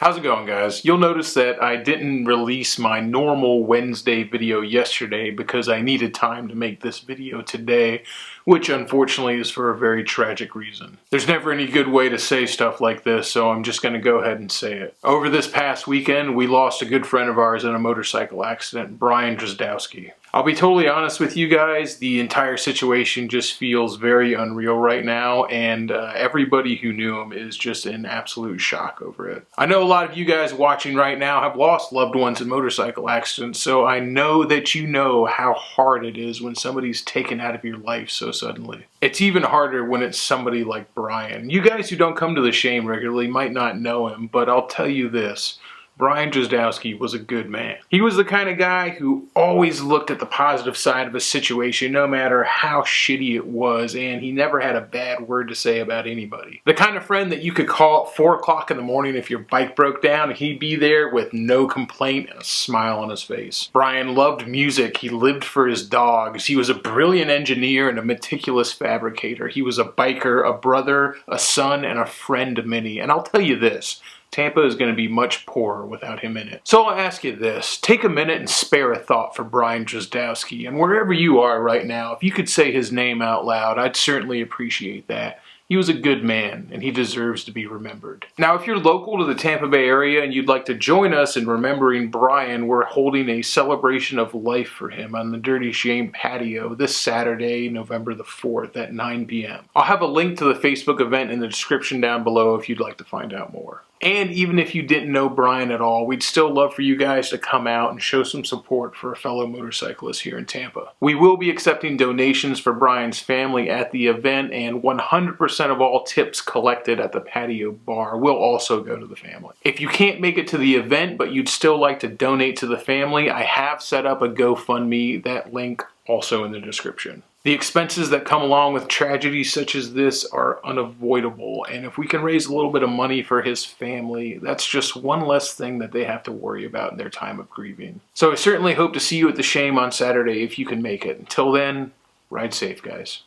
How's it going, guys? You'll notice that I didn't release my normal Wednesday video yesterday because I needed time to make this video today, which unfortunately is for a very tragic reason. There's never any good way to say stuff like this, so I'm just going to go ahead and say it. Over this past weekend, we lost a good friend of ours in a motorcycle accident, Brian Drozdowski. I'll be totally honest with you guys, the entire situation just feels very unreal right now, and everybody who knew him is just in absolute shock over it. I know a lot of you guys watching right now have lost loved ones in motorcycle accidents, so I know that you know how hard it is when somebody's taken out of your life so suddenly. It's even harder when it's somebody like Brian. You guys who don't come to the shame regularly might not know him, but I'll tell you this. Brian Drozdowski was a good man. He was the kind of guy who always looked at the positive side of a situation, no matter how shitty it was, and he never had a bad word to say about anybody. The kind of friend that you could call at 4 o'clock in the morning if your bike broke down, and he'd be there with no complaint and a smile on his face. Brian loved music. He lived for his dogs. He was a brilliant engineer and a meticulous fabricator. He was a biker, a brother, a son, and a friend to many. And I'll tell you this, Tampa is going to be much poorer without him in it. So I'll ask you this. Take a minute and spare a thought for Brian Drozdowski. And wherever you are right now, if you could say his name out loud, I'd certainly appreciate that. He was a good man, and he deserves to be remembered. Now, if you're local to the Tampa Bay area and you'd like to join us in remembering Brian, we're holding a celebration of life for him on the Dirty Shame patio this Saturday, November the 4th at 9 p.m. I'll have a link to the Facebook event in the description down below if you'd like to find out more. And even if you didn't know Brian at all, we'd still love for you guys to come out and show some support for a fellow motorcyclist here in Tampa. We will be accepting donations for Brian's family at the event, and 100% of all tips collected at the patio bar will also go to the family. If you can't make it to the event, but you'd still like to donate to the family, I have set up a GoFundMe, that link also in the description. The expenses that come along with tragedies such as this are unavoidable, and if we can raise a little bit of money for his family, that's just one less thing that they have to worry about in their time of grieving. So I certainly hope to see you at the Shame on Saturday if you can make it. Until then, ride safe, guys.